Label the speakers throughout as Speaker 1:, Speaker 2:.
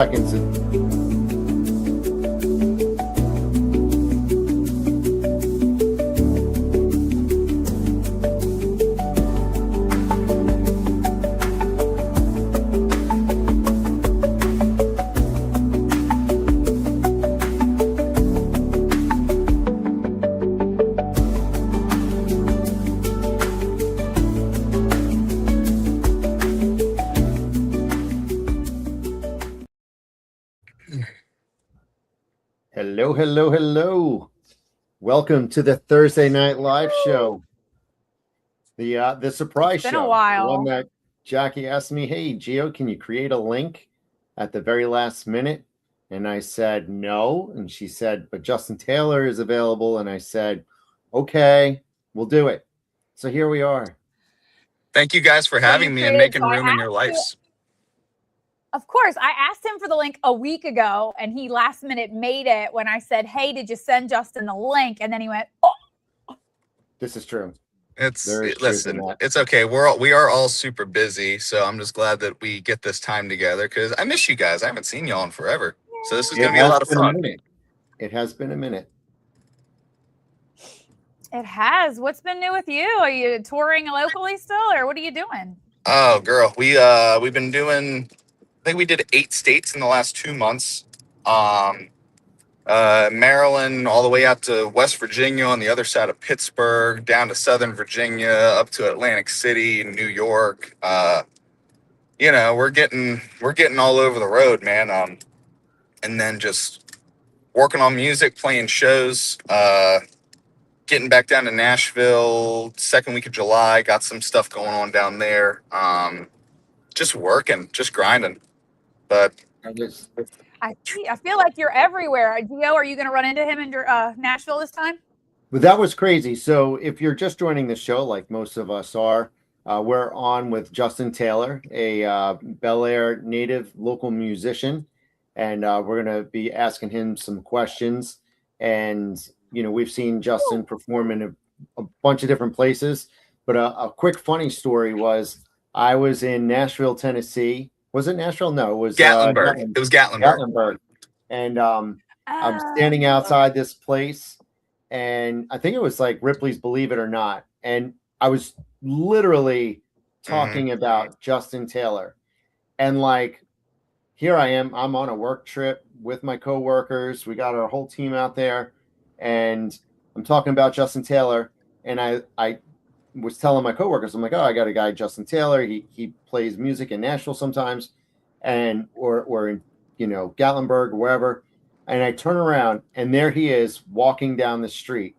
Speaker 1: Seconds. Hello, hello, hello. Welcome to the Thursday Night Live show. The surprise show.
Speaker 2: It's been a while.
Speaker 1: The one that Jackie asked me, hey, Gio, can you create a link at the very last minute? And I said, no. And she said, but Justin Taylor is available. And I said, okay, we'll do it. So here we are.
Speaker 3: Thank you guys for having me and making room in your lives.
Speaker 2: Of course. I asked him for the link a week ago, and he last minute made it when I said, hey, did you send Justin the link? And then he went, oh.
Speaker 1: This is true.
Speaker 3: Listen, it's okay. We are all super busy, so I'm just glad that we get this time together because I miss you guys. I haven't seen y'all in forever. So this is going to be a lot of fun.
Speaker 1: It has been a minute.
Speaker 2: It has. What's been new with you? Are you touring locally still, or what are you doing?
Speaker 3: Oh, girl, we've been doing. I think we did 8 states in the last 2 months. Maryland, all the way out to West Virginia on the other side of Pittsburgh, down to Southern Virginia, up to Atlantic City, New York. We're getting all over the road, man. And then just working on music, playing shows. Getting back down to Nashville, second week of July. Got some stuff going on down there. Just working, just grinding. But
Speaker 2: I feel like you're everywhere. Gio, are you going to run into him in Nashville this time?
Speaker 1: But that was crazy. So if you're just joining the show, like most of us are, we're on with Justin Taylor, a Bel Air native local musician. And we're going to be asking him some questions. And, we've seen Justin perform in a bunch of different places. But a quick funny story was I was in Nashville, Tennessee. Was it Nashville? No, it was
Speaker 3: Gatlinburg. It was Gatlinburg.
Speaker 1: And I'm standing outside this place, and I think it was like Ripley's Believe It or Not. And I was literally talking about Justin Taylor. And like, here I am. I'm on a work trip with my coworkers. We got our whole team out there, and I'm talking about Justin Taylor. And I was telling my coworkers, I'm like, oh, I got a guy, Justin Taylor. He plays music in Nashville sometimes, and or in Gatlinburg or wherever. And I turn around, and there he is walking down the street,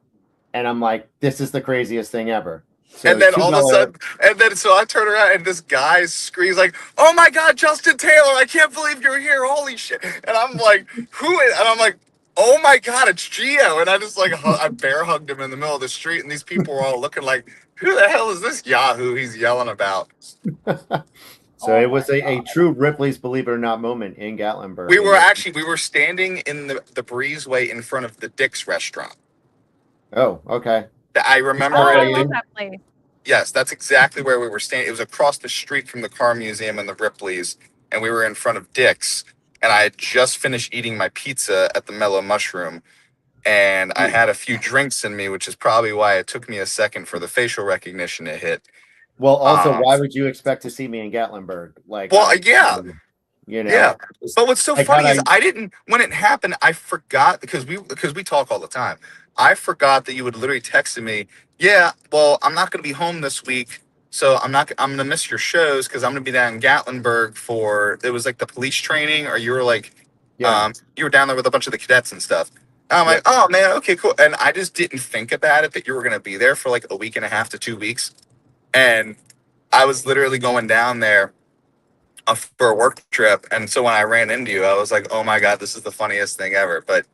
Speaker 1: and I'm like, this is the craziest thing ever. So
Speaker 3: and then all of a sudden, so I turn around, and this guy screams like, "Oh my God, Justin Taylor! I can't believe you're here! Holy shit!" And I'm like, "Who is?" And I'm like, oh my God, it's Gio. And I just I bear hugged him in the middle of the street, and these people were all looking like, who the hell is this Yahoo he's yelling about?
Speaker 1: So it was a true Ripley's Believe It or Not moment in Gatlinburg.
Speaker 3: We were standing in the breezeway in front of the Dick's restaurant.
Speaker 1: Oh, okay.
Speaker 3: I remember
Speaker 2: I love that place.
Speaker 3: Yes, that's exactly where we were standing. It was across the street from the car museum and the Ripley's, and we were in front of Dick's. And I had just finished eating my pizza at the Mellow Mushroom, and I had a few drinks in me, which is probably why it took me a second for the facial recognition to hit.
Speaker 1: Well, also, why would you expect to see me in Gatlinburg?
Speaker 3: Yeah. But what's so funny is I didn't, when it happened, I forgot because we talk all the time. I forgot that you would literally texted me. Yeah, well, I'm not going to be home this week. So I'm going to miss your shows because I'm going to be down in Gatlinburg for, it was like the police training, or you were like, you were down there with a bunch of the cadets and stuff. And I'm like, oh man, okay, cool. And I just didn't think about it that you were going to be there for like a week and a half to 2 weeks. And I was literally going down there for a work trip. And so when I ran into you, I was like, oh my God, this is the funniest thing ever. But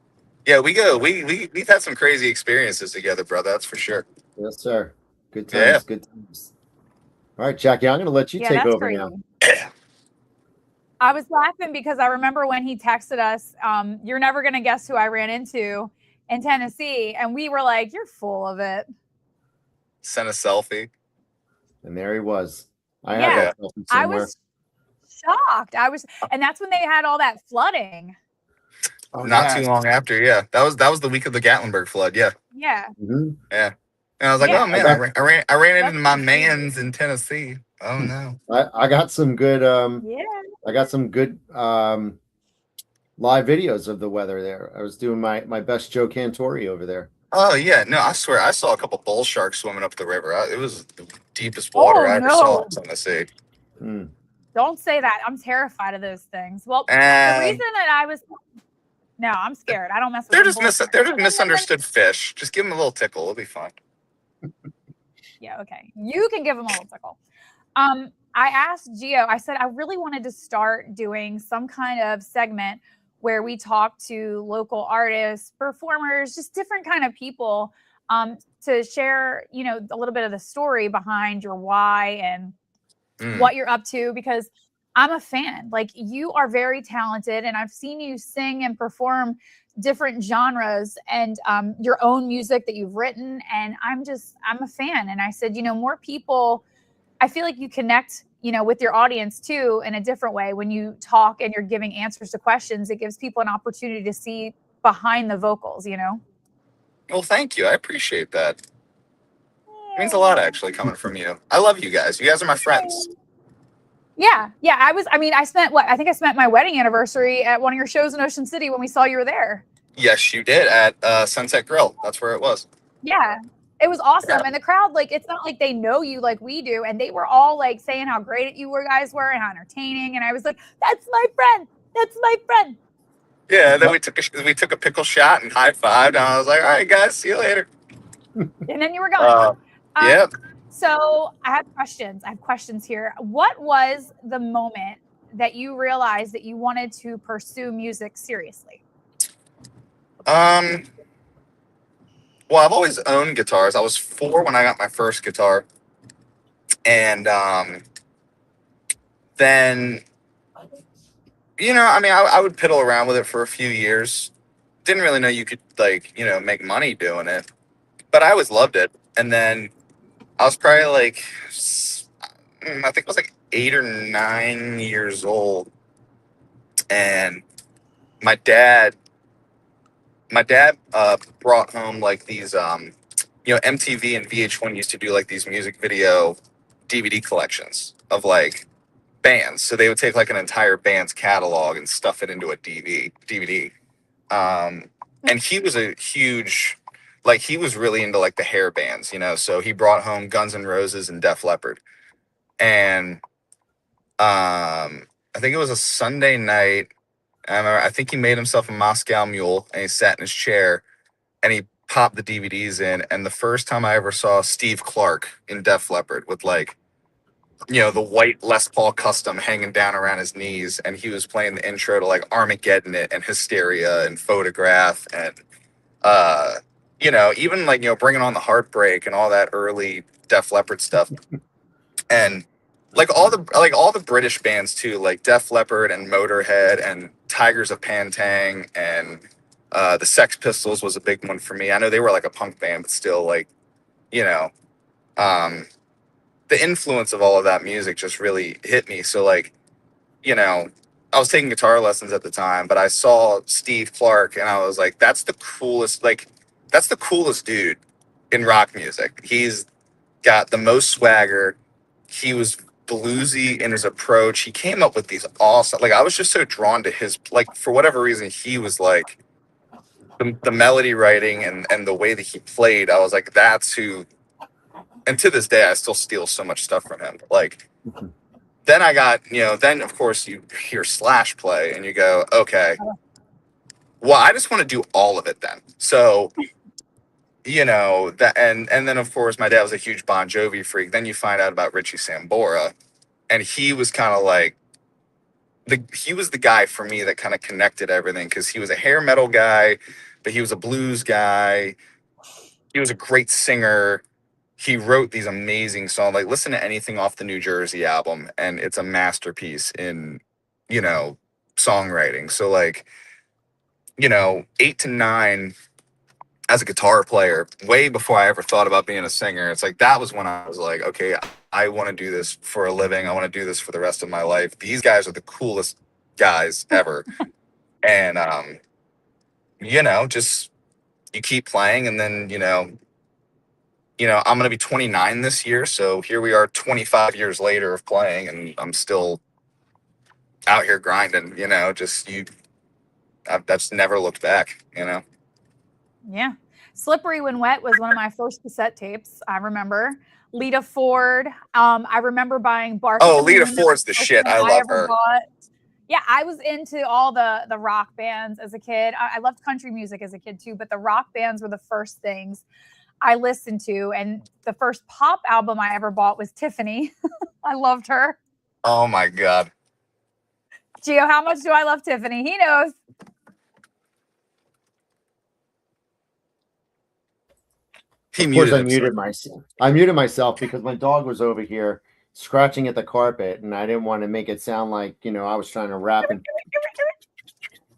Speaker 3: yeah, we've had some crazy experiences together, brother. That's for sure.
Speaker 1: Yes, sir. Good times. Yeah. Good times. All right, Jackie, I'm going to let you take over now.
Speaker 2: I was laughing because I remember when he texted us, you're never going to guess who I ran into in Tennessee. And we were like, you're full of it.
Speaker 3: Sent a selfie.
Speaker 1: And there he was.
Speaker 2: I was shocked. And that's when they had all that flooding.
Speaker 3: Not too long after, yeah. That was the week of the Gatlinburg flood, yeah.
Speaker 2: Yeah.
Speaker 1: Mm-hmm.
Speaker 3: Yeah. And I was like, oh man, I ran into my mans in Tennessee. Oh no.
Speaker 1: I got some good
Speaker 2: yeah.
Speaker 1: I got some good live videos of the weather there. I was doing my best Joe Cantori over there.
Speaker 3: Oh yeah, no, I swear I saw a couple bull sharks swimming up the river. It was the deepest water I ever saw in Tennessee.
Speaker 2: Don't say that. I'm terrified of those things. Well, the reason that I'm scared. I don't mess with them.
Speaker 3: They're just misunderstood fish. Just give them a little tickle. It'll be fine.
Speaker 2: Yeah, okay. You can give them a little tickle. I asked Gio, I said I really wanted to start doing some kind of segment where we talk to local artists, performers, just different kind of people to share, a little bit of the story behind your why and what you're up to, because I'm a fan. Like, you are very talented, and I've seen you sing and perform different genres and your own music that you've written. And I'm a fan. And I said, more people, I feel like you connect, with your audience too, in a different way. When you talk and you're giving answers to questions, it gives people an opportunity to see behind the vocals,
Speaker 3: Well, thank you. I appreciate that. It means a lot, actually, coming from you. I love you guys. You guys are my friends.
Speaker 2: Yeah. I spent my wedding anniversary at one of your shows in Ocean City when we saw you were there.
Speaker 3: Yes, you did, at Sunset Grill. That's where it was.
Speaker 2: Yeah. It was awesome. Yeah. And the crowd, it's not like they know you like we do. And they were all saying how great you guys were and how entertaining. And I was like, that's my friend. That's my friend.
Speaker 3: Yeah. And then we took a pickle shot and high-fived. And I was like, all right, guys, see you later.
Speaker 2: And then you were gone.
Speaker 3: Yep.
Speaker 2: So I have questions here. What was the moment that you realized that you wanted to pursue music seriously?
Speaker 3: Well, I've always owned guitars. I was 4 when I got my first guitar. And then, I would piddle around with it for a few years. Didn't really know you could, make money doing it. But I always loved it. And then I was probably I think I was 8 or 9 years old. And my dad brought home these, MTV and VH1 used to do these music video DVD collections of bands. So they would take an entire band's catalog and stuff it into a DVD. And he was a huge, he was really into the hair bands, so he brought home Guns N' Roses and Def Leppard. And I think it was a Sunday night. I think he made himself a Moscow Mule, and he sat in his chair and he popped the DVDs in. And the first time I ever saw Steve Clark in Def Leppard with the white Les Paul Custom hanging down around his knees, and he was playing the intro to Armageddon It and Hysteria and Photograph and even Bringing On the Heartbreak and all that early Def Leppard stuff. And all the British bands too, like Def Leppard and Motorhead and Tigers of Pantang and the Sex Pistols was a big one for me. I know they were a punk band, but still the influence of all of that music just really hit me. So I was taking guitar lessons at the time, but I saw Steve Clark and I was like, that's the coolest dude in rock music. He's got the most swagger. He was bluesy in his approach. He came up with these awesome, I was just so drawn to his, for whatever reason, he was the melody writing and the way that he played. I was like, that's who. And to this day, I still steal so much stuff from him. Then I got, then of course you hear Slash play and you go, okay, well, I just want to do all of it then. So, that, and then of course my dad was a huge Bon Jovi freak. Then you find out about Richie Sambora, and he was kind of he was the guy for me that kind of connected everything, because he was a hair metal guy, but he was a blues guy. He was a great singer. He wrote these amazing songs. Listen to anything off the New Jersey album, and it's a masterpiece in, songwriting. So 8 to 9, as a guitar player, way before I ever thought about being a singer. It's like that was when I was like, okay, I want to do this for a living. I want to do this for the rest of my life. These guys are the coolest guys ever. And just you keep playing, and then I'm going to be 29 this year, so here we are 25 years later of playing, and I'm still out here grinding, I've just never looked back,
Speaker 2: Yeah. Slippery When Wet was one of my first cassette tapes, I remember. Lita Ford. I remember buying Bark.
Speaker 3: Oh, Lita Ford's the shit. I love her.
Speaker 2: Yeah, I was into all the rock bands as a kid. I loved country music as a kid too, but the rock bands were the first things I listened to. And the first pop album I ever bought was Tiffany. I loved her.
Speaker 3: Oh my God.
Speaker 2: Gio, how much do I love Tiffany? He knows.
Speaker 1: Of course, I muted myself. I muted myself because my dog was over here scratching at the carpet, and I didn't want to make it sound like I was trying to rap. And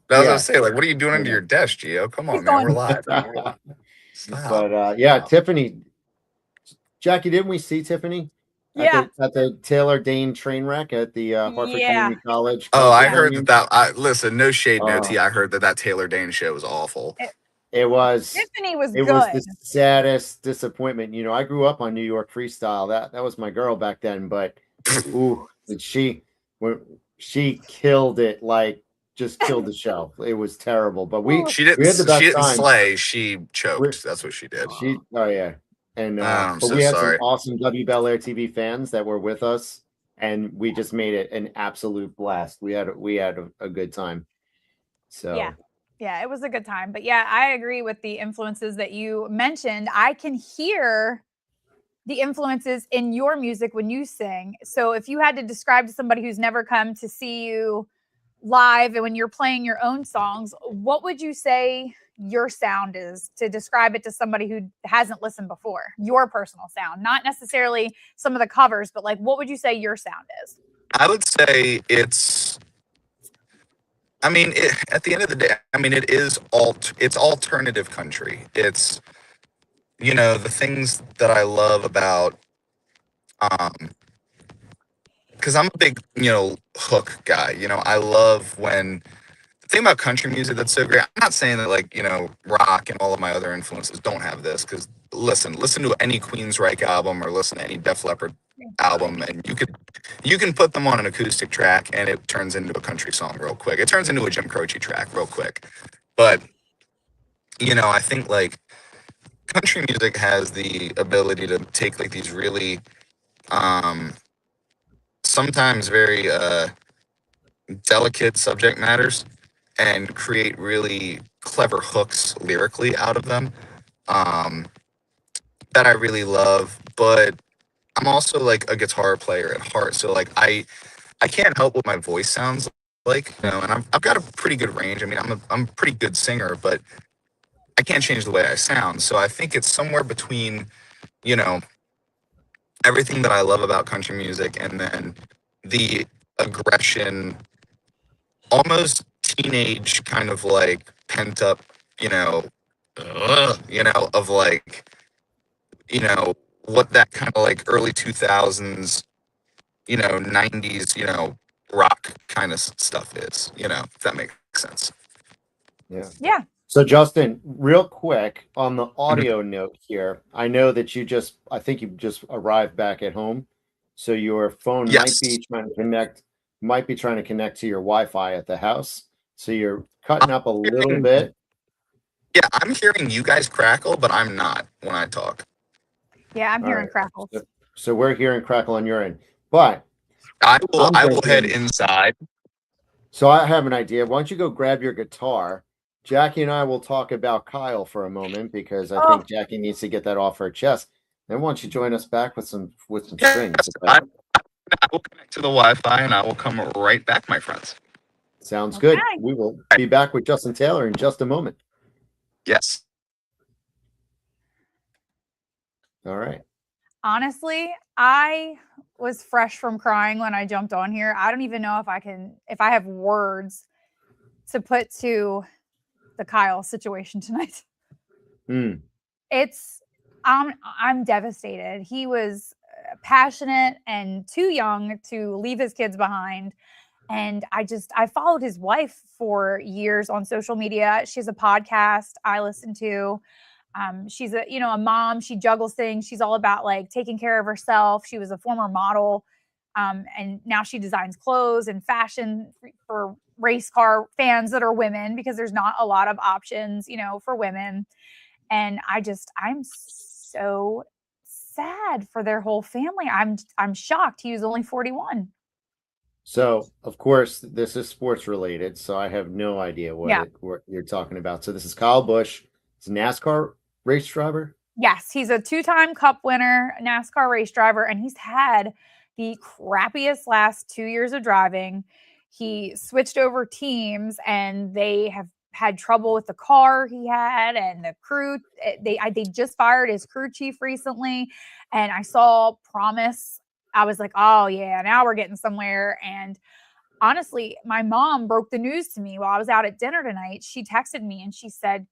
Speaker 3: I was gonna say, like, what are you doing under your desk, Gio? Come on, man, we're live.
Speaker 1: But yeah, Tiffany, Jackie, didn't we see Tiffany? At the Taylor Dane train wreck at the Hartford Community College.
Speaker 3: Oh, I heard that. Listen, no shade, no tea. I heard that Taylor Dane show was awful.
Speaker 1: It was.
Speaker 2: Tiffany was
Speaker 1: good.
Speaker 2: It was
Speaker 1: the saddest disappointment. I grew up on New York freestyle. That was my girl back then. But she killed it. Like just killed the show. It was terrible. But she didn't
Speaker 3: slay. She choked. That's what she did.
Speaker 1: And but we had some awesome Wbel Air TV fans that were with us, and we just made it an absolute blast. We had a good time. So
Speaker 2: yeah, it was a good time. But yeah, I agree with the influences that you mentioned. I can hear the influences in your music when you sing. So if you had to describe to somebody who's never come to see you live and when you're playing your own songs, what would you say your sound is to describe it to somebody who hasn't listened before? Your personal sound, not necessarily some of the covers, but like, what would you say your sound is?
Speaker 3: I would say at the end of the day, it is it's alternative country. It's, the things that I love about, because I'm a big, hook guy. I love when, the thing about country music that's so great, I'm not saying that rock and all of my other influences don't have this, because listen to any Queensryche album or listen to any Def Leppard album, and you can put them on an acoustic track and it turns into a country song real quick. It turns into a Jim Croce track real quick. But I think country music has the ability to take these really sometimes very delicate subject matters and create really clever hooks lyrically out of them that I really love. But I'm also a guitar player at heart, so I can't help what my voice sounds like, and I've got a pretty good range. I'm a pretty good singer, but I can't change the way I sound. So I think it's somewhere between, everything that I love about country music and then the aggression, almost teenage kind of pent up, of what that kind of early 2000s, 90s, rock kind of stuff is, if that makes sense.
Speaker 2: Yeah.
Speaker 1: So Justin, real quick on the audio note here, I know that I think you just arrived back at home. So your phone might be trying to connect to your Wi-Fi at the house. So you're cutting up a little bit.
Speaker 3: Yeah, I'm hearing you guys crackle, but I'm not when I talk.
Speaker 2: Yeah, I'm hearing crackles.
Speaker 1: So we're hearing crackle on your end. But
Speaker 3: I will head inside.
Speaker 1: So I have an idea. Why don't you go grab your guitar? Jackie and I will talk about Kyle for a moment because I think Jackie needs to get that off her chest. Then why don't you join us back with some strings?
Speaker 3: I will connect to the Wi-Fi and I will come right back, my friends.
Speaker 1: Sounds good. We will be back with Justin Taylor in just a moment.
Speaker 3: Yes.
Speaker 1: All right.
Speaker 2: Honestly, I was fresh from crying when I jumped on here. I don't even know if I have words to put to the Kyle situation tonight. I'm devastated. He was passionate and too young to leave his kids behind. And I followed his wife for years on social media. She has a podcast I listen to. She's a mom. She juggles things. She's all about like taking care of herself. She was a former model. And now she designs clothes and fashion for race car fans that are women, because there's not a lot of options, for women. And I'm so sad for their whole family. I'm shocked. He was only 41.
Speaker 1: So, of course, this is sports related, so I have no idea what you're talking about. So this is Kyle Busch. He's a NASCAR race driver?
Speaker 2: Yes, he's a 2-time Cup winner, NASCAR race driver, and he's had the crappiest last 2 years of driving. He switched over teams, and they have had trouble with the car he had and the crew. They just fired his crew chief recently, and I saw Promise. I was like, oh yeah, now we're getting somewhere. And honestly, my mom broke the news to me while I was out at dinner tonight. She texted me and she said,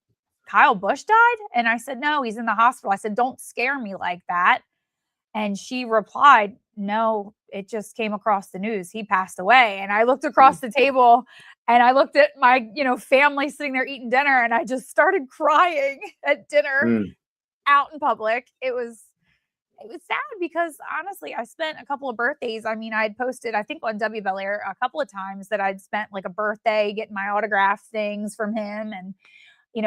Speaker 2: Kyle Busch died? And I said, no, he's in the hospital. I said, don't scare me like that. And she replied, no, it just came across the news. He passed away. And I looked across the table and I looked at my, family sitting there eating dinner, and I just started crying at dinner out in public. It was sad because honestly, I spent a couple of birthdays. I mean, I'd posted, I think on Wbel Air a couple of times that I'd spent like a birthday getting my autograph things from him. And,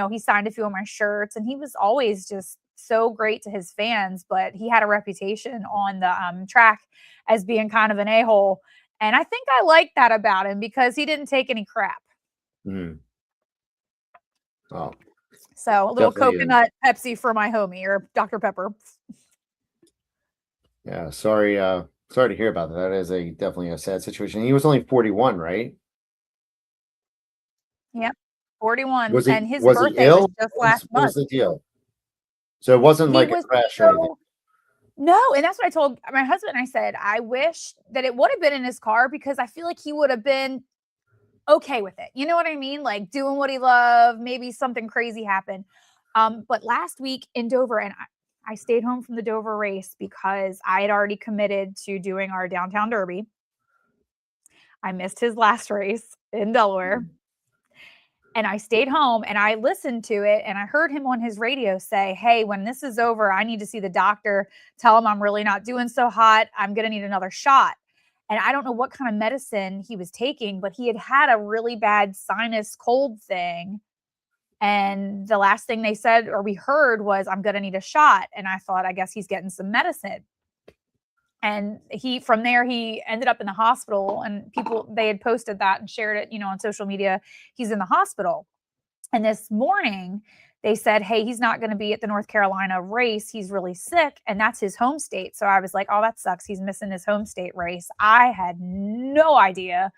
Speaker 2: he signed a few of my shirts, and he was always just so great to his fans, but he had a reputation on the track as being kind of an a-hole. And I think I like that about him because he didn't take any crap.
Speaker 1: Oh,
Speaker 2: so a little coconut Pepsi for my homie, or Dr. Pepper.
Speaker 1: Yeah, sorry to hear about that. That is definitely a sad situation. He was only 41, right?
Speaker 2: Yep, 41.
Speaker 1: And
Speaker 2: his birthday was just last month.
Speaker 1: What was the deal? So it wasn't like a crash or anything?
Speaker 2: No, and that's what I told my husband. I said, I wish that it would have been in his car, because I feel like he would have been okay with it. You know what I mean? Like doing what he loved, maybe something crazy happened. But last week in Dover, and I stayed home from the Dover race because I had already committed to doing our downtown derby. I missed his last race in Delaware. And I stayed home and I listened to it, and I heard him on his radio say, hey, when this is over, I need to see the doctor. Tell him I'm really not doing so hot. I'm going to need another shot. And I don't know what kind of medicine he was taking, but he had a really bad sinus cold thing. And the last thing they said, or we heard, was, I'm going to need a shot. And I thought, I guess he's getting some medicine. And from there, he ended up in the hospital, and they had posted that and shared it, on social media. He's in the hospital. And this morning they said, hey, he's not going to be at the North Carolina race. He's really sick. And that's his home state. So I was like, oh, that sucks. He's missing his home state race. I had no idea,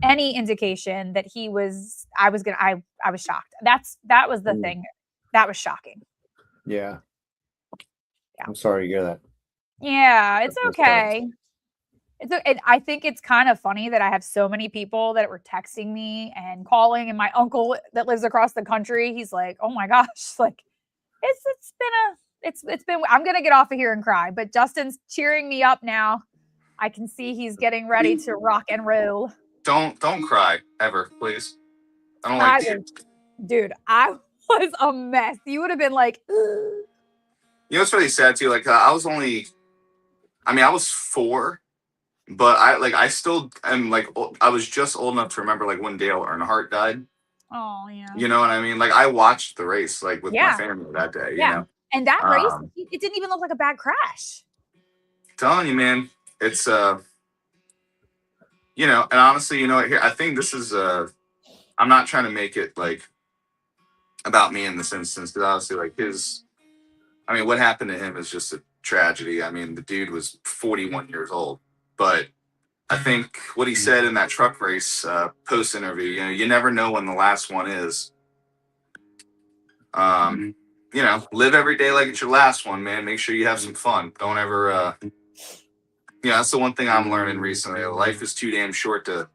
Speaker 2: any indication that I was shocked. That was the thing. That was shocking.
Speaker 1: Yeah. I'm sorry to hear that.
Speaker 2: Yeah, it's okay. I think it's kind of funny that I have so many people that were texting me and calling, and my uncle that lives across the country, he's like, oh my gosh, like it's been, I'm going to get off of here and cry, but Justin's cheering me up now. I can see he's getting ready to rock and roll.
Speaker 3: Don't cry ever, please. I don't like tears.
Speaker 2: Dude, I was a mess. You would have been like, ugh.
Speaker 3: You know, it's really sad too. Like I was 4, but I still am like, I was just old enough to remember like when Dale Earnhardt died.
Speaker 2: Oh yeah.
Speaker 3: You know what I mean? Like I watched the race like with my family that day. You know?
Speaker 2: And that race, it didn't even look like a bad crash.
Speaker 3: I'm telling you, man, it's and honestly, here, I think this is I'm not trying to make it like about me in this instance, because obviously like what happened to him is just a tragedy. I mean, the dude was 41 years old, but I think what he said in that truck race post interview, you never know when the last one is. Live every day like it's your last one, man. Make sure you have some fun. Don't ever, that's the one thing I'm learning recently. Life is too damn short to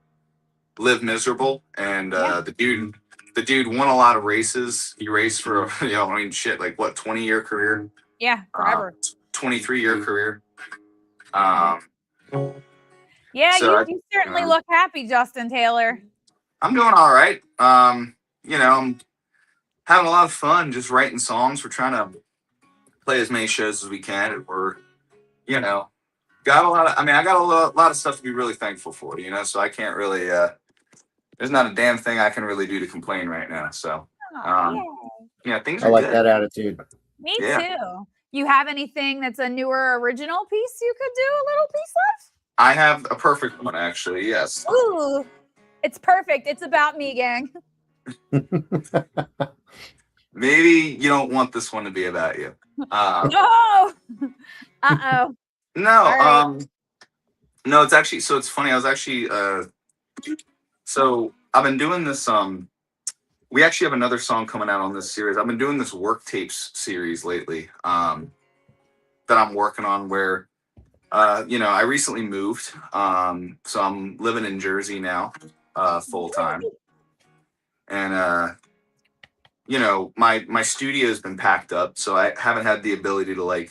Speaker 3: live miserable. And the dude the dude won a lot of races. He raced for, like what, 20-year career?
Speaker 2: Yeah, forever.
Speaker 3: 23-year career.
Speaker 2: Yeah, so you certainly look happy, Justin Taylor.
Speaker 3: I'm doing all right. I'm having a lot of fun just writing songs. We're trying to play as many shows as we can. We're, got a lot of, I got a lot of stuff to be really thankful for, so I can't really, there's not a damn thing I can really do to complain right now. So, things are
Speaker 1: I like
Speaker 3: good.
Speaker 1: that attitude.
Speaker 2: Me too. You have anything that's a newer original piece you could do a little piece of?
Speaker 3: I have a perfect one, actually. Yes.
Speaker 2: Ooh, it's perfect. It's about me, gang.
Speaker 3: Maybe you don't want this one to be about you.
Speaker 2: No. Uh-oh.
Speaker 3: No. Right. No, it's actually, so it's funny. I was actually, so I've been doing this, we actually have another song coming out on this series. I've been doing this work tapes series lately, that I'm working on where, I recently moved. So I'm living in Jersey now, full time. And, my studio has been packed up, so I haven't had the ability to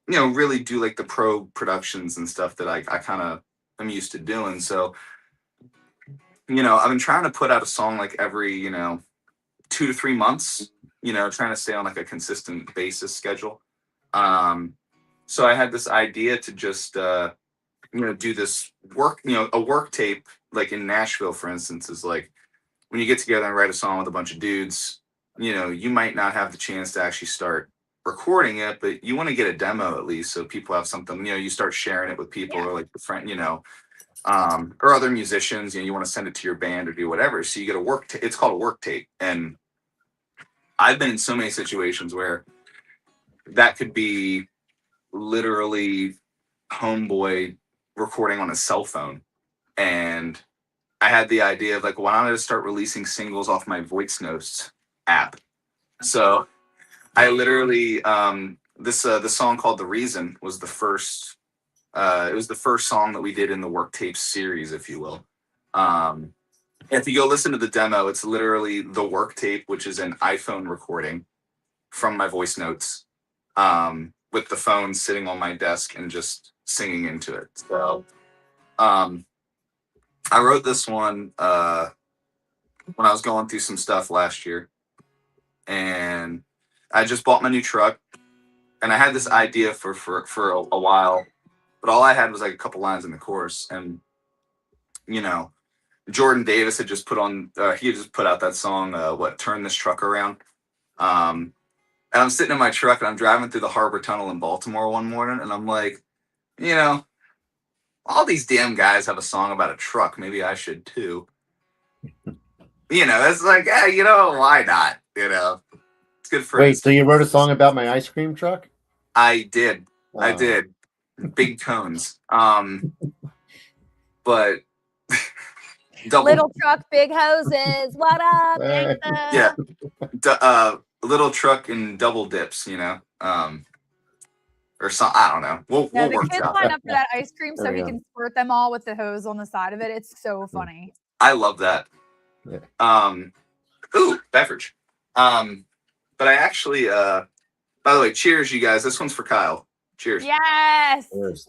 Speaker 3: really do the pro productions and stuff that I kind of am used to doing. So, I've been trying to put out a song every, 2 to 3 months, trying to stay on a consistent basis schedule. So I had this idea to just, do this work, a work tape, in Nashville, for instance, is when you get together and write a song with a bunch of dudes, you might not have the chance to actually start recording it, but you want to get a demo at least so people have something, you start sharing it with people or your friend, or other musicians, you want to send it to your band or do whatever. So you get a work tape. It's called a work tape. And I've been in so many situations where that could be literally homeboy recording on a cell phone. And I had the idea of why don't I just start releasing singles off my voice notes app? So I literally, the song called The Reason was the first, it was the first song that we did in the work tape series, if you will. If you go listen to the demo, it's literally the work tape, which is an iPhone recording from my voice notes, with the phone sitting on my desk and just singing into it. So, I wrote this one, when I was going through some stuff last year, and I just bought my new truck, and I had this idea for a while, but all I had was a couple lines in the chorus. And, Jordan Davis had just put out that song, Turn This Truck Around. And I'm sitting in my truck and I'm driving through the Harbor Tunnel in Baltimore one morning, and I'm like, all these damn guys have a song about a truck. Maybe I should too. It's why not? It's good for.
Speaker 1: Wait, so you wrote a song about my ice cream truck?
Speaker 3: I did. Oh. I did. Big cones. But
Speaker 2: little truck, big hoses. What up?
Speaker 3: Yeah. Little truck and double dips, or some, I don't know. We'll
Speaker 2: the
Speaker 3: work
Speaker 2: kids line up for that ice cream so he can squirt them all with the hose on the side of it. It's so funny.
Speaker 3: I love that. Yeah. Ooh, beverage. But I actually, by the way, cheers, you guys. This one's for Kyle. Cheers.
Speaker 2: Yes.
Speaker 1: Cheers.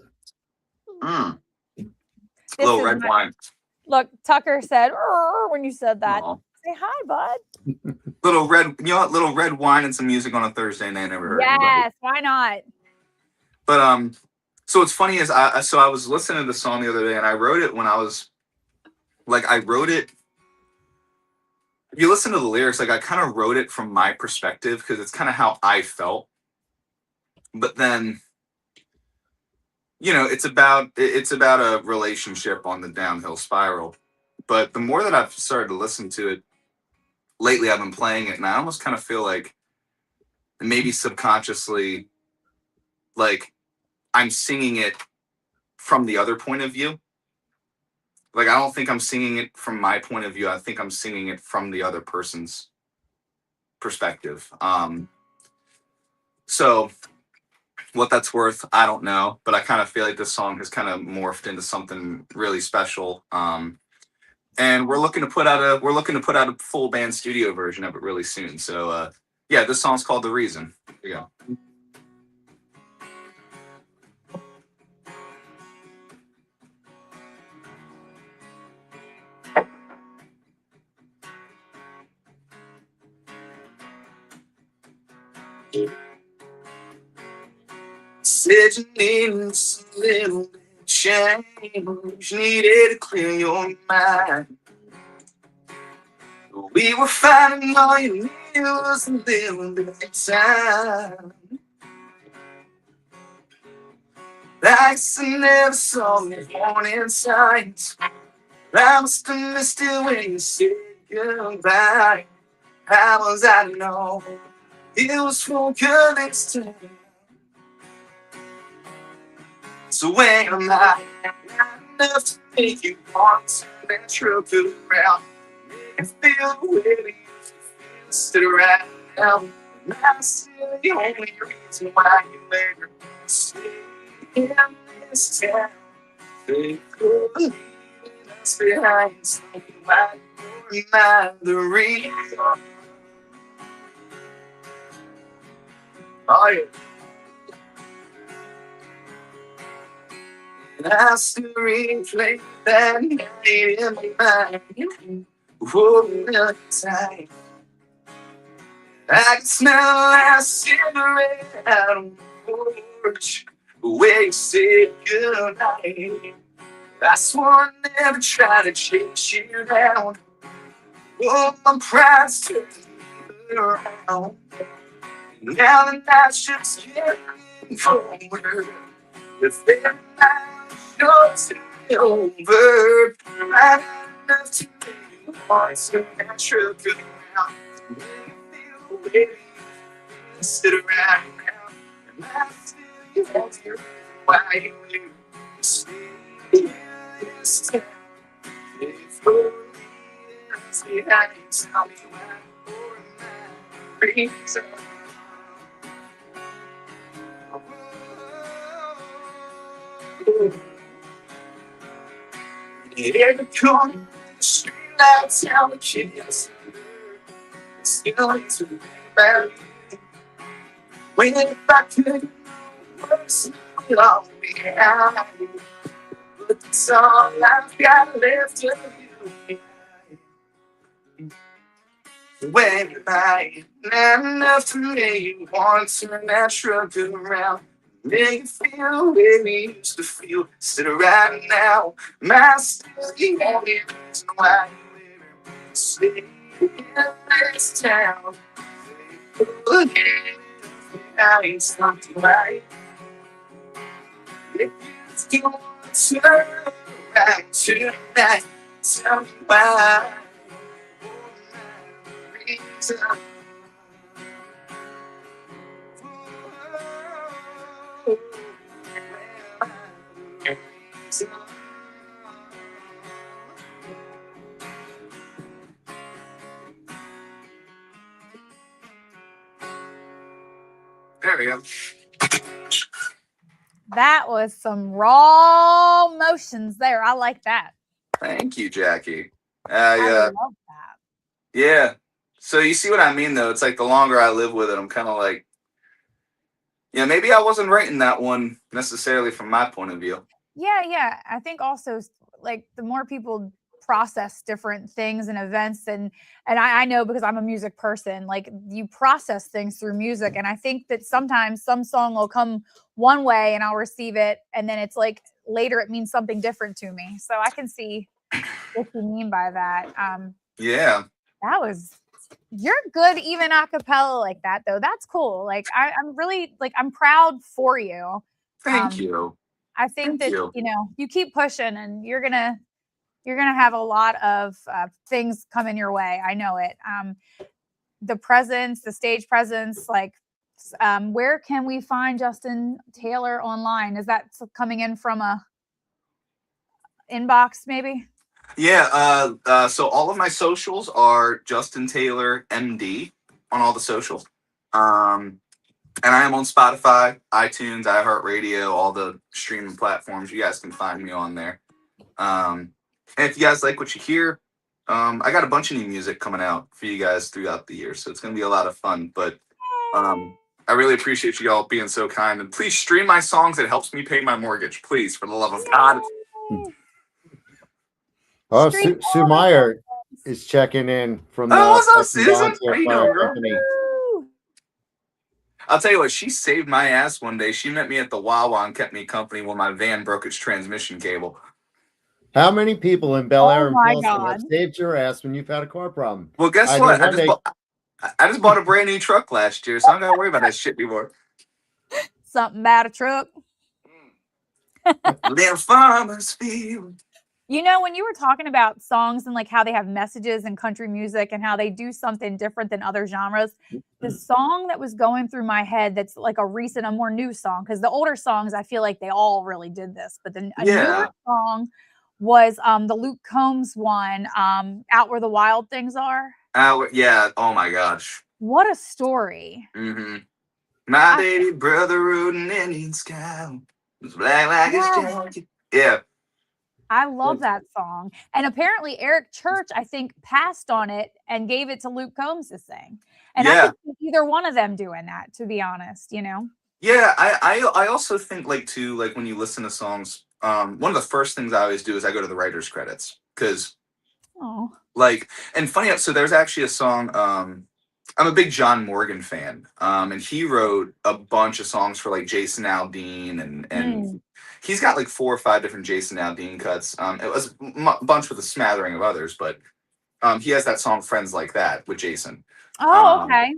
Speaker 3: Little red wine.
Speaker 2: Look, Tucker said when you said that. Aww. Say hi, bud.
Speaker 3: Little red wine and some music on a Thursday night. Never heard.
Speaker 2: Yes, why not?
Speaker 3: But so what's funny is I was listening to the song the other day, and I wrote it when I was I wrote it. If you listen to the lyrics, I kind of wrote it from my perspective because it's kind of how I felt. But then, it's about a relationship on the downhill spiral. But the more that I've started to listen to it lately, I've been playing it, and I almost kind of feel like maybe subconsciously, I'm singing it from the other point of view. I don't think I'm singing it from my point of view. I think I'm singing it from the other person's perspective. So what that's worth, I don't know, but I kind of feel like this song has kind of morphed into something really special. And we're looking to put out a full band studio version of it really soon. So yeah, this song's called The Reason. Here we go. Said you needed a little bit of change, needed to clear your mind. We were finding all you needed was a little bit of time. I never saw the warning signs. I must have missed it when you said goodbye. How was I to know it was for good this time? So when I'm not enough to make you want to let your good around and feel the way that you feel stood right now. And I'm still the only reason why you ever stay in this town. They could leave us behind, so why you're not the reason. Oh yeah. And I still replay that night in my mind. Oh, another time. I can smell that cigarette out on the porch where you said goodnight. I swore I'd never try to chase you down. Oh, my pride's turning around. Now the night's just getting forward. The very night sure to be over. Right enough to make you want to natural good around. Make you feel the way you sit around now. And I still you want to why you stay in this town. If you're behind, tell me why you're not reason. In the corner, the street lights down the kids. Still need to think about you. When if I could worse, it'll all be behind you. But that's all I've got left of you. When you're not enough to make you want to natural good around. Make you feel where we used to feel. Sit right now, my still the only reason why you ever stay in this town. Now it's something right. If you still want to turn around tonight, tell me why. Reason. There we go.
Speaker 2: That was some raw emotions there. I like that.
Speaker 3: Thank you, Jackie.
Speaker 2: I love that.
Speaker 3: Yeah. So you see what I mean, though? It's like the longer I live with it, I'm kind of like, yeah, maybe I wasn't writing that one necessarily from my point of view.
Speaker 2: Yeah. I think also, like, the more people process different things and events, and I know because I'm a music person, like, you process things through music, and I think that sometimes some song will come one way and I'll receive it, and then it's like later it means something different to me. So I can see what you mean by that.
Speaker 3: Yeah.
Speaker 2: That was... You're good even a cappella like that, though. That's cool. Like, I'm really, like, I'm proud for you.
Speaker 3: Thank you.
Speaker 2: I think that you know, you keep pushing, and you're gonna have a lot of things coming your way. I know it. The presence, the stage presence, like, where can we find Justin Taylor online? Is that coming in from a inbox maybe?
Speaker 3: Yeah, so all of my socials are Justin Taylor MD on all the socials. And I am on Spotify, iTunes, iHeartRadio, all the streaming platforms. You guys can find me on there. And if you guys like what you hear, I got a bunch of new music coming out for you guys throughout the year, so it's going to be a lot of fun. But I really appreciate you all being so kind. And please stream my songs. It helps me pay my mortgage. Please, for the love of God.
Speaker 1: Oh, Sue Meyer is checking in from the
Speaker 3: what's up, Susan?
Speaker 1: How you doing, company.
Speaker 3: I'll tell you what, she saved my ass one day. She met me at the Wawa and kept me company when my van broke its transmission cable.
Speaker 1: How many people in Bel Air and Pilsen have saved your ass when you've had a car problem?
Speaker 3: Well, guess what? I just bought a brand new truck last year, so I'm not worried about that shit anymore.
Speaker 2: Something about a truck.
Speaker 3: Little farmers field.
Speaker 2: You know, when you were talking about songs and like how they have messages in country music and how they do something different than other genres, the song that was going through my head that's like a more new song, because the older songs, I feel like they all really did this, but then a newer song was the Luke Combs one, Out Where the Wild Things Are.
Speaker 3: Yeah. Oh my gosh.
Speaker 2: What a story.
Speaker 3: Mm-hmm. My baby brother rode an Indian scout. It was black like his jacket. Yeah.
Speaker 2: I love that song. And apparently Eric Church, I think, passed on it and gave it to Luke Combs to sing. And I could see either one of them doing that, to be honest, you know?
Speaker 3: Yeah, I also think like when you listen to songs, one of the first things I always do is I go to the writer's credits. Because and funny, so there's actually a song, I'm a big John Morgan fan. And he wrote a bunch of songs for like Jason Aldean and he's got like 4 or 5 different Jason Aldean cuts. It was a bunch with a smattering of others, but he has that song Friends Like That with Jason.
Speaker 2: Oh, okay.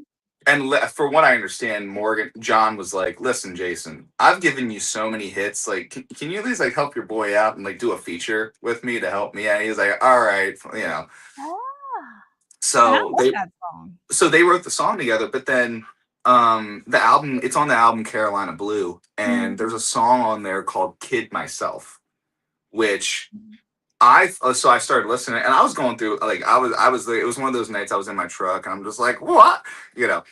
Speaker 3: And for what I understand, John was like, listen, Jason, I've given you so many hits. Like, can you at least like help your boy out and like do a feature with me to help me? And he was like, all right, you know. So they wrote the song together, but then the album, it's on the album Carolina Blue, and there's a song on there called Kid Myself, which I started listening, and I was going through, like, it was one of those nights I was in my truck and I'm just like, what, you know.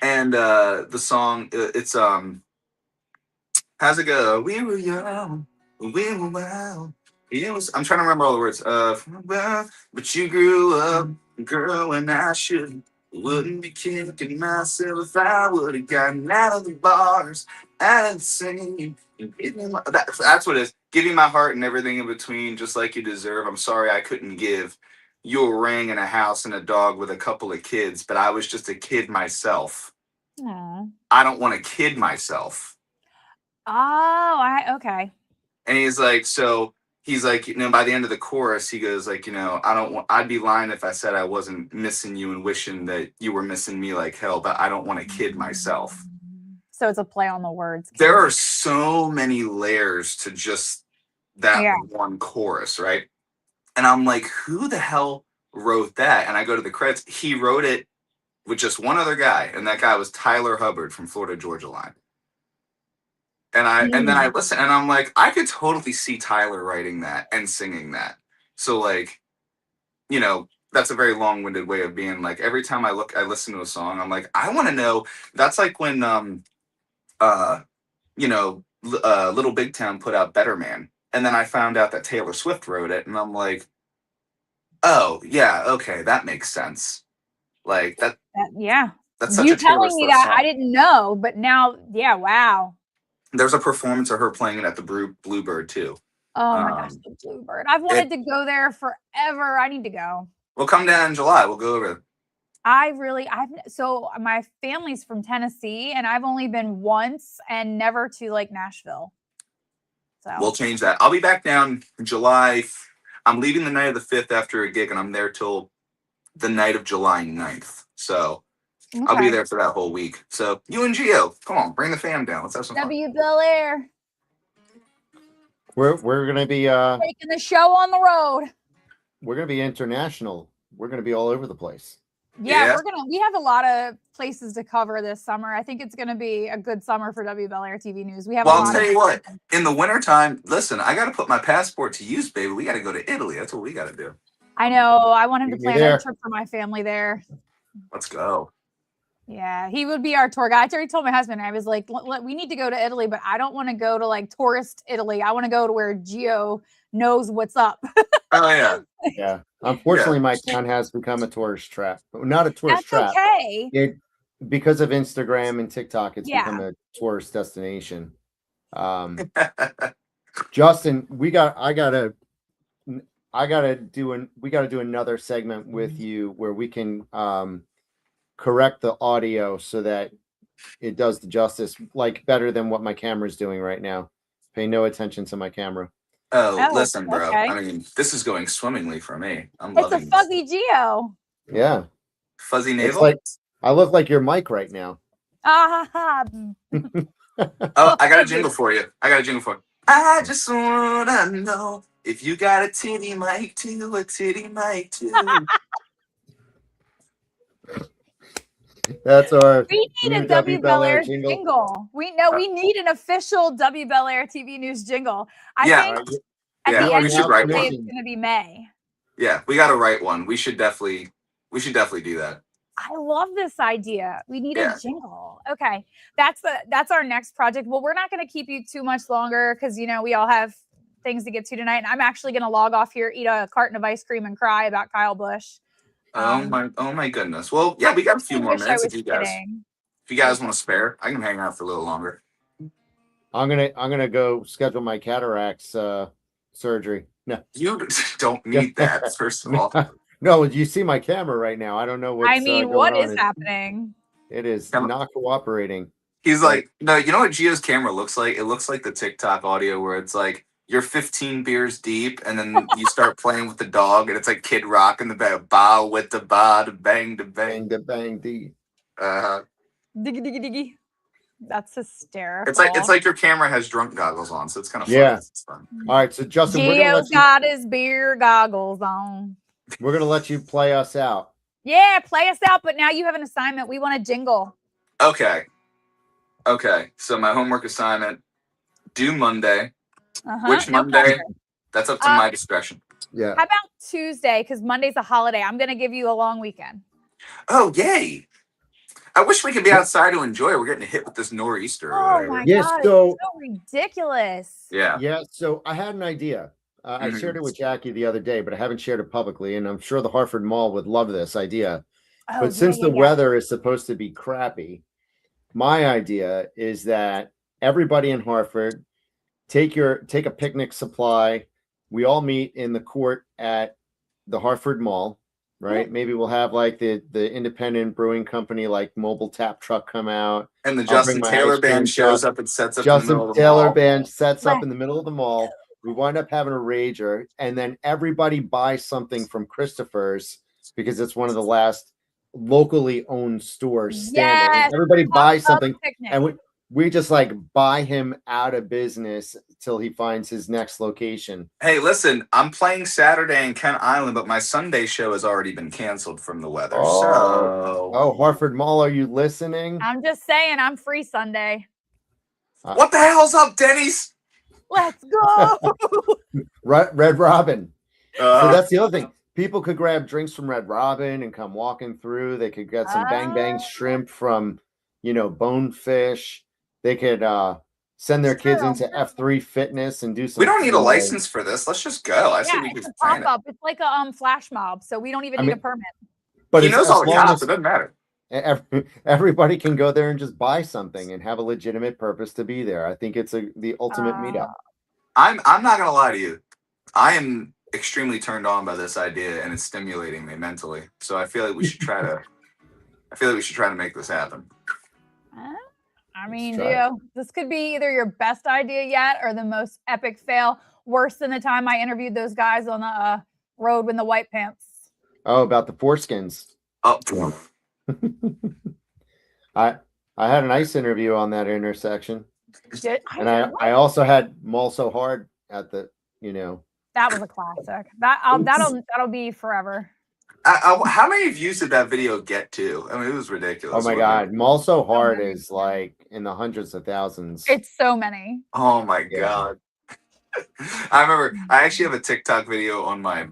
Speaker 3: And the song, it's how's it go? We were young, we were wild. I'm trying to remember all the words. But you grew up, girl, and I wouldn't be kicking myself if I would have gotten out of the bars, out of the singing. That's what it is. Giving my heart and everything in between, just like you deserve. I'm sorry I couldn't give you a ring and a house and a dog with a couple of kids, but I was just a kid myself.
Speaker 2: Aww.
Speaker 3: I don't want to kid myself.
Speaker 2: Oh, okay.
Speaker 3: And he's like, you know, by the end of the chorus, he goes like, you know, I'd be lying if I said I wasn't missing you and wishing that you were missing me like hell, but I don't want to kid myself.
Speaker 2: So it's a play on the words.
Speaker 3: There are so many layers to just that one chorus, right? And I'm like, who the hell wrote that? And I go to the credits. He wrote it with just one other guy, and that guy was Tyler Hubbard from Florida Georgia Line. And then I listen, and I'm like, I could totally see Tyler writing that and singing that. So like, you know, that's a very long-winded way of being like, every time I listen to a song, I'm like, I want to know. That's like when you know, Little Big Town put out Better Man, and then I found out that Taylor Swift wrote it, and I'm like, oh yeah, okay, that makes sense. Like that that's such
Speaker 2: you
Speaker 3: a Taylor
Speaker 2: telling me
Speaker 3: Swift
Speaker 2: that
Speaker 3: song.
Speaker 2: I didn't know, but now wow.
Speaker 3: There's a performance of her playing it at the Bluebird too.
Speaker 2: Oh my gosh, the Bluebird! I've wanted to go there forever. I need to go.
Speaker 3: We'll come down in July. We'll go over.
Speaker 2: So my family's from Tennessee, and I've only been once and never to like Nashville. So
Speaker 3: we'll change that. I'll be back down in July. I'm leaving the night of the 5th after a gig, and I'm there till the night of July 9th. So I'll be there for that whole week. So you and Gio, come on, bring the fam down. Let's have some fun.
Speaker 2: Wbel Air.
Speaker 1: We're gonna be
Speaker 2: taking the show on the road.
Speaker 1: We're gonna be international. We're gonna be all over the place.
Speaker 2: Yeah, we have a lot of places to cover this summer. I think it's gonna be a good summer for Wbel Air TV News.
Speaker 3: I'll tell you what, in the wintertime, listen, I gotta put my passport to use, baby. We gotta go to Italy. That's what we gotta do.
Speaker 2: I know. I want him to plan a trip for my family there.
Speaker 3: Let's go.
Speaker 2: Yeah, he would be our tour guide. I already told my husband, I was like, we need to go to Italy, but I don't want to go to like tourist Italy. I want to go to where Gio knows what's up.
Speaker 3: Oh yeah.
Speaker 1: Yeah. Unfortunately, my town has become a tourist trap. Not a tourist
Speaker 2: That's
Speaker 1: trap.
Speaker 2: okay.
Speaker 1: Because of Instagram and TikTok, it's become a tourist destination. Justin, we gotta do another segment with you where we can correct the audio so that it does the justice, like better than what my camera is doing right now. Pay no attention to my camera.
Speaker 3: Oh, listen, bro. Okay. I mean, this is going swimmingly for me.
Speaker 2: It's a fuzzy Geo.
Speaker 1: Yeah.
Speaker 3: Fuzzy navel?
Speaker 1: It's like I look like your mic right now.
Speaker 3: Oh, I got a jingle for you. I just wanna know if you got a titty mic too, a titty mic too.
Speaker 1: That's our.
Speaker 2: We need a Wbel Air jingle. We need an official Wbel Air TV news jingle. I think at the end of the day, it's going to be May.
Speaker 3: Yeah, we got to write one. We should definitely do that.
Speaker 2: I love this idea. We need a jingle. Okay, that's our next project. Well, we're not going to keep you too much longer because we all have things to get to tonight. And I'm actually going to log off here, eat a carton of ice cream, and cry about Kyle Busch.
Speaker 3: Oh my goodness. Well, yeah, we got a few more minutes if you guys want to spare. I can hang out for a little longer.
Speaker 1: I'm gonna go schedule my cataracts surgery. No,
Speaker 3: you don't need that. First of all,
Speaker 1: no. You see my camera right now. I don't know what.
Speaker 2: What is happening?
Speaker 1: It is not cooperating.
Speaker 3: He's like, no. You know what Gio's camera looks like? It looks like the TikTok audio where it's like, you're 15 beers deep, and then you start playing with the dog, and it's like Kid Rock in the back, bow with the ba, the bang, the bang,
Speaker 1: the bang, the.
Speaker 2: Diggy diggy diggy. That's hysterical.
Speaker 3: It's like your camera has drunk goggles on, so it's kind of fun.
Speaker 1: Yeah.
Speaker 3: It's fun.
Speaker 1: All right, so Justin,
Speaker 2: Gio's got his beer goggles on.
Speaker 1: We're gonna let you play us out.
Speaker 2: Yeah, play us out. But now you have an assignment. We want a jingle.
Speaker 3: Okay. So my homework assignment due Monday. Which Monday? That's up to my discretion.
Speaker 1: Yeah.
Speaker 2: How about Tuesday? Because Monday's a holiday. I'm going to give you a long weekend.
Speaker 3: Oh, yay. I wish we could be outside to enjoy it. We're getting hit with this nor'easter.
Speaker 2: Oh, my God. So, it's so ridiculous.
Speaker 3: Yeah.
Speaker 1: Yeah. So I had an idea. I shared it with Jackie the other day, but I haven't shared it publicly. And I'm sure the Hartford Mall would love this idea. But since the weather is supposed to be crappy, my idea is that everybody in Hartford take a picnic supply. We all meet in the court at the Hartford Mall, right? Yeah. Maybe we'll have like the independent brewing company, like mobile tap truck come out.
Speaker 3: And the Justin Taylor band shows up and sets up in the middle of the mall.
Speaker 1: Justin Taylor band sets up in the middle of the mall. We wind up having a rager, and then everybody buys something from Christopher's because it's one of the last locally owned stores standing. Yes, everybody buys something, and we just like buy him out of business till he finds his next location.
Speaker 3: Hey, listen, I'm playing Saturday in Kent Island, but my Sunday show has already been canceled from the weather.
Speaker 1: Oh, Hartford Mall, are you listening?
Speaker 2: I'm just saying, I'm free Sunday.
Speaker 3: What the hell's up, Denny's?
Speaker 2: Let's go.
Speaker 1: Red Robin. So that's the other thing. People could grab drinks from Red Robin and come walking through. They could get some Bang Bang shrimp from, Bonefish. They could send their kids into F3 Fitness and do some.
Speaker 3: We don't need a license for this. Let's just go. I say we can plan it.
Speaker 2: It's like a flash mob, so we don't even need a permit.
Speaker 3: But he knows all the cops. It doesn't matter.
Speaker 1: Everybody can go there and just buy something and have a legitimate purpose to be there. I think it's the ultimate meetup.
Speaker 3: I'm not gonna lie to you. I am extremely turned on by this idea, and it's stimulating me mentally. So I feel like we should try to make this happen.
Speaker 2: I mean, Gio, this could be either your best idea yet or the most epic fail. Worse than the time I interviewed those guys on the road in the white pants.
Speaker 1: Oh, about the foreskins.
Speaker 3: Oh.
Speaker 1: I had a nice interview on that intersection. I also had Mall So Hard at the,
Speaker 2: That was a classic. That'll be forever.
Speaker 3: How many views did that video get to? I mean, it was ridiculous.
Speaker 1: Oh my God. Mall So Hard is like in the hundreds of thousands.
Speaker 2: It's so many.
Speaker 3: Oh my God. I remember I actually have a TikTok video on my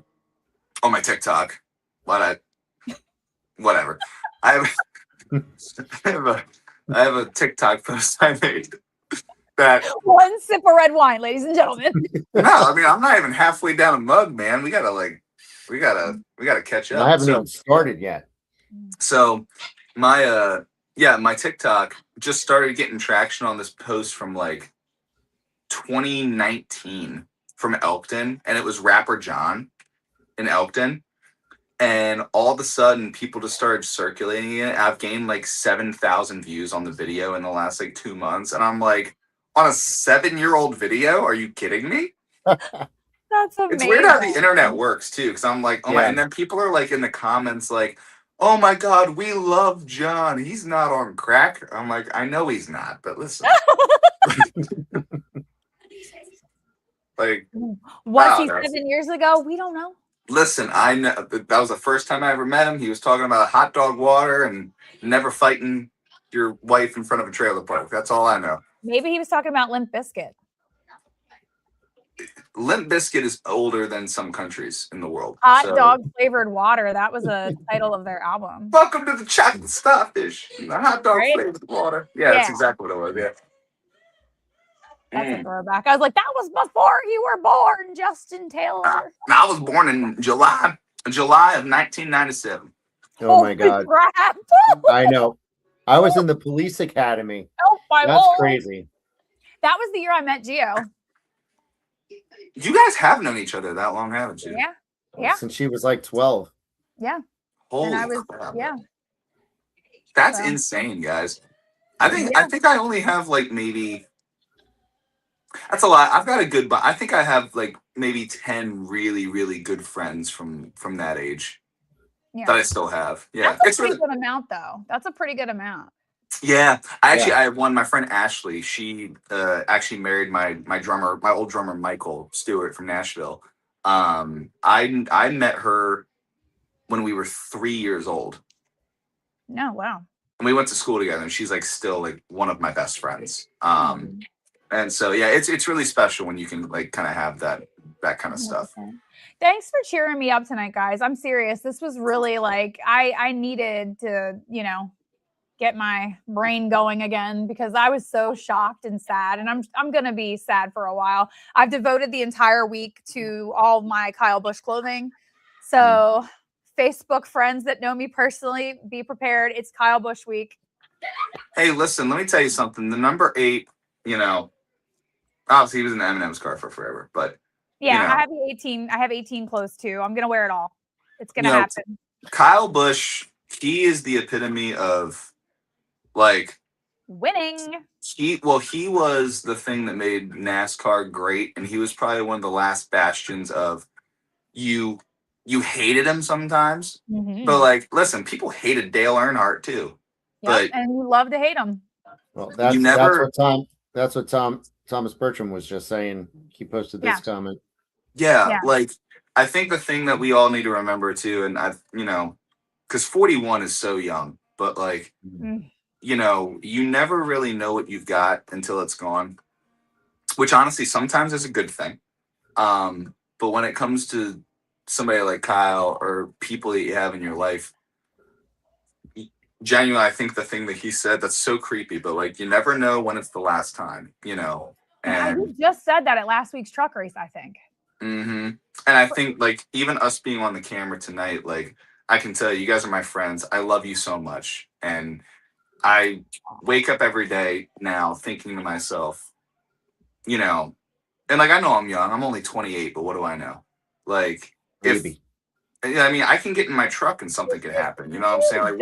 Speaker 3: TikTok. Whatever. I have a TikTok post I made that
Speaker 2: one sip of red wine, ladies and gentlemen.
Speaker 3: No, I mean I'm not even halfway down a mug, man. We gotta catch up.
Speaker 1: I haven't even started yet.
Speaker 3: So my my TikTok just started getting traction on this post from like 2019 from Elkton, and it was rapper John in Elkton. And all of a sudden, people just started circulating it. I've gained like 7,000 views on the video in the last like 2 months. And I'm like, on a 7-year-old video? Are you kidding me?
Speaker 2: That's amazing.
Speaker 3: It's weird how the internet works too. Because I'm like, oh my, and then people are like in the comments like, oh my God, we love John. He's not on crack. I'm like, I know he's not, but listen. Like,
Speaker 2: was he 7 years ago? We don't know.
Speaker 3: Listen, I know that was the first time I ever met him. He was talking about hot dog water and never fighting your wife in front of a trailer park. That's all I know.
Speaker 2: Maybe he was talking about Limp Bizkit.
Speaker 3: Limp Bizkit is older than some countries in the world.
Speaker 2: Hot dog flavored water. That was the title of their album.
Speaker 3: Welcome to the chocolate starfish. The hot dog flavored water. Yeah, that's exactly what it was. Yeah.
Speaker 2: That's a throwback. I was like, that was before you were born, Justin Taylor.
Speaker 3: I was born in July of 1997.
Speaker 1: Oh my God.
Speaker 2: Crap.
Speaker 1: I know. I was in the police academy.
Speaker 2: Oh my
Speaker 1: That's
Speaker 2: Lord.
Speaker 1: crazy.
Speaker 2: That was the year I met Gio.
Speaker 3: You guys have known each other that long, haven't you?
Speaker 2: Yeah. Yeah.
Speaker 1: Since she was like 12.
Speaker 2: Yeah.
Speaker 3: Holy
Speaker 2: crap. Yeah.
Speaker 3: That's insane, guys. I think I only have like maybe. That's a lot. I've got a good, but I think I have like maybe 10 really, really good friends from that age that I still have. Yeah,
Speaker 2: that's a pretty good amount, though. That's a pretty good amount.
Speaker 3: Yeah, I have one. My friend Ashley. She actually married my old drummer Michael Stewart from Nashville. I met her when we were 3 years old.
Speaker 2: No, wow.
Speaker 3: And we went to school together, and she's like still like one of my best friends. And so, yeah, it's really special when you can like kind of have that kind of stuff.
Speaker 2: Thanks for cheering me up tonight, guys. I'm serious. This was really like, I needed to, get my brain going again because I was so shocked and sad, and I'm going to be sad for a while. I've devoted the entire week to all my Kyle Busch clothing. So Facebook friends that know me personally, be prepared. It's Kyle Busch week.
Speaker 3: Hey, listen, let me tell you something. The number 8, obviously he was in the M&M's car for forever, but
Speaker 2: yeah, I have 18. I have 18 clothes too. I'm gonna wear it all. It's gonna happen.
Speaker 3: Kyle Busch, he is the epitome of like
Speaker 2: winning.
Speaker 3: He was the thing that made NASCAR great, and he was probably one of the last bastions of you hated him sometimes, but like, listen, people hated Dale Earnhardt too.
Speaker 2: But and you love to hate him.
Speaker 1: Well, that's what Thomas Bertram was just saying. He posted this comment.
Speaker 3: Yeah, like I think the thing that we all need to remember too, and because 41 is so young, but like, you never really know what you've got until it's gone, which honestly sometimes is a good thing. But when it comes to somebody like Kyle or people that you have in your life, genuinely, I think the thing that he said that's so creepy, but like you never know when it's the last time, And
Speaker 2: you just said that at last week's truck race, I think.
Speaker 3: And I think like even us being on the camera tonight, like I can tell you guys are my friends. I love you so much, and I wake up every day now thinking to myself, and like I know I'm young. I'm only 28, but what do I know? Like I can get in my truck and something could happen. You know what I'm saying? Like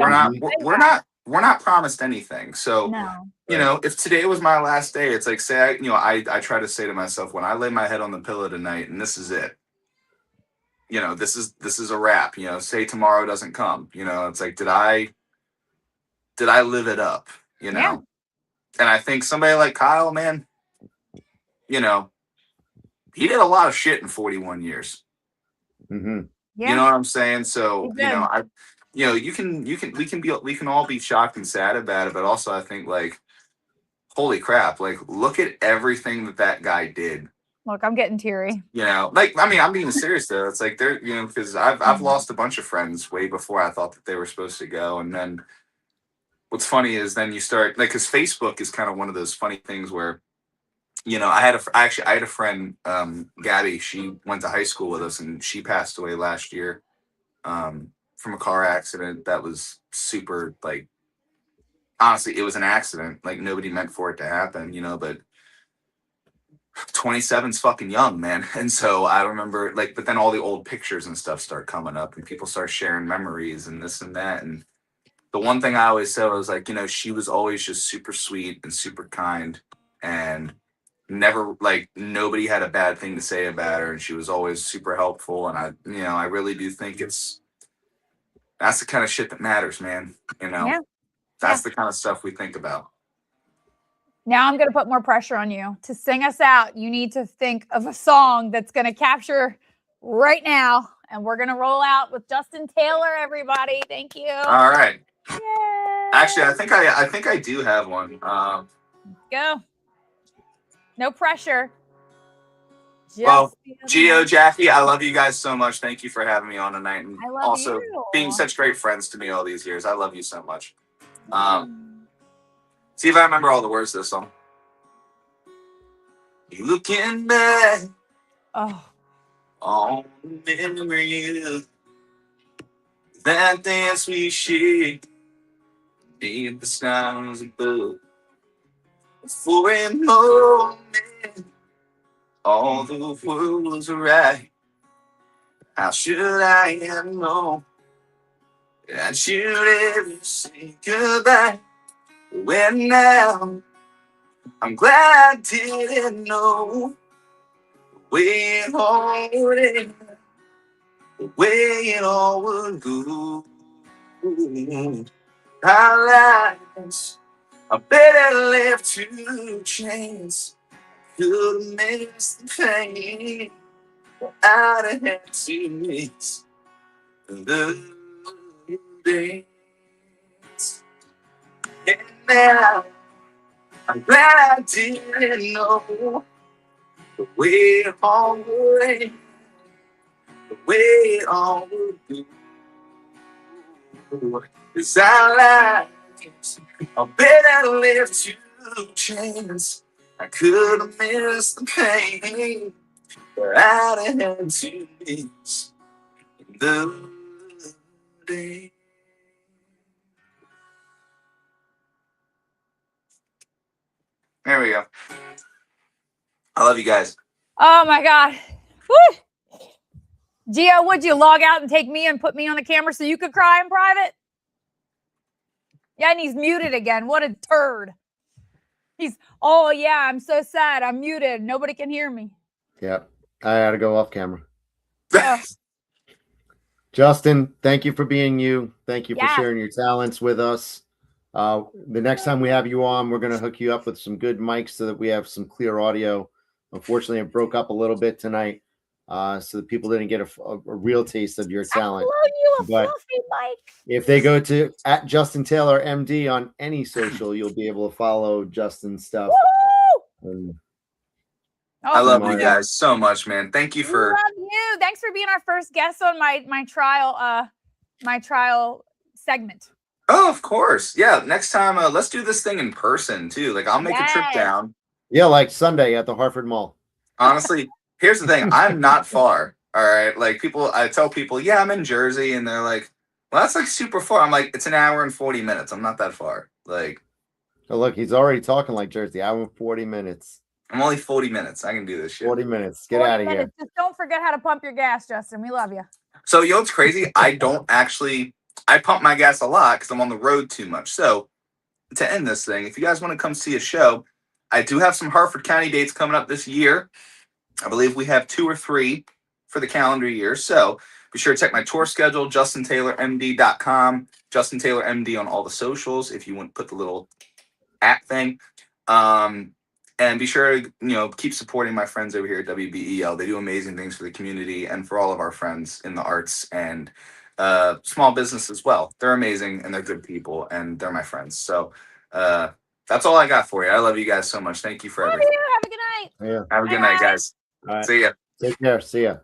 Speaker 3: we're not promised anything. So, if today was my last day, it's like, say, I try to say to myself, when I lay my head on the pillow tonight and this is it, this is a wrap, say tomorrow doesn't come, it's like, did I live it up, And I think somebody like Kyle, man, he did a lot of shit in 41 years.
Speaker 2: Yeah.
Speaker 3: You know what I'm saying? So, we can all be shocked and sad about it, but also I think like, holy crap, like look at everything that guy did.
Speaker 2: Look, I'm getting teary.
Speaker 3: I'm being serious though. It's like because I've lost a bunch of friends way before I thought that they were supposed to go, and then what's funny is then you start like, because Facebook is kind of one of those funny things where, you know, I had a friend, Gabby. She went to high school with us, and she passed away last year from a car accident that was super, like, honestly, it was an accident. Like, nobody meant for it to happen, you know, but 27's fucking young, man. And so I remember, like, but then all the old pictures and stuff start coming up, and people start sharing memories and this and that. And the one thing I always said was, like, you know, she was always just super sweet and super kind, and never, like, nobody had a bad thing to say about her, and she was always super helpful. And I really do think that's the kind of shit that matters, man. You know,
Speaker 2: Yeah.
Speaker 3: That's the kind of stuff we think about.
Speaker 2: Now I'm going to put more pressure on you to sing us out. You need to think of a song that's going to capture right now. And we're going to roll out with Justin Taylor, everybody. Thank you.
Speaker 3: All right.
Speaker 2: Yay.
Speaker 3: Actually, I think I do have one.
Speaker 2: Go. No pressure.
Speaker 3: Well, Gio, Jackie, I love you guys so much. Thank you for having me on tonight, and
Speaker 2: I love
Speaker 3: also
Speaker 2: you.
Speaker 3: being such great friends to me all these years. I love you so much. See if I remember all the words to this song. You looking back on the memory of that dance we shared beneath the stars above. For a moment, all the world was right. How should I have known that you'd ever say goodbye? When now I'm glad I didn't know the way it all would go. Our lives are better left to chance. Could miss the pain. I'd have had to miss the days. And now I'm glad I didn't know the way it all would, the way it all would go. 'Cause our lives are better left to chance. I could have missed the pain, but I'd have had to miss the day. There we go. I love you guys.
Speaker 2: Oh my God. Woo! Gio, would you log out and take me and put me on the camera so you could cry in private? Yeah, and he's muted again. What a turd. Oh yeah, I'm so sad. I'm muted. Nobody can hear me.
Speaker 1: Yep. I had to go off camera. Justin, thank you for being you. Thank you for sharing your talents with us. The next time we have you on, we're going to hook you up with some good mics so that we have some clear audio. Unfortunately, it broke up a little bit tonight, so that people didn't get a real taste of your talent.
Speaker 2: You a fluffy mic.
Speaker 1: If they go to @JustinTaylorMD on any social, you'll be able to follow Justin's stuff.
Speaker 3: I love you guys so much, man. Thank you for.
Speaker 2: Love you. Thanks for being our first guest on my trial segment.
Speaker 3: Oh, of course. Yeah. Next time, let's do this thing in person too. Like, I'll make a trip down.
Speaker 1: Yeah, like Sunday at the Harford Mall.
Speaker 3: Honestly, here's the thing. I'm not far. All right. Like, I tell people, yeah, I'm in Jersey, and they're like, well, that's like super far. I'm like, it's an hour and 40 minutes. I'm not that far. Like,
Speaker 1: oh, look, he's already talking like Jersey. Hour and 40 minutes.
Speaker 3: I'm only 40 minutes. I can do this shit.
Speaker 1: 40 minutes. Get out of here.
Speaker 2: Just don't forget how to pump your gas, Justin. We love you.
Speaker 3: So, you know what's crazy? I pump my gas a lot because I'm on the road too much. So, to end this thing, if you guys want to come see a show, I do have some Harford County dates coming up this year. I believe we have 2 or 3 for the calendar year. So, be sure to check my tour schedule, JustinTaylorMD.com, Justin Taylor MD on all the socials if you want to put the little @ thing. And be sure to, keep supporting my friends over here at WBEL. They do amazing things for the community and for all of our friends in the arts and small business as well. They're amazing, and they're good people, and they're my friends. So that's all I got for you. I love you guys so much. Thank you for everything.
Speaker 2: Have a good night.
Speaker 1: Yeah.
Speaker 3: Have a good night, guys.
Speaker 1: All right.
Speaker 3: See ya.
Speaker 1: Take care. See ya.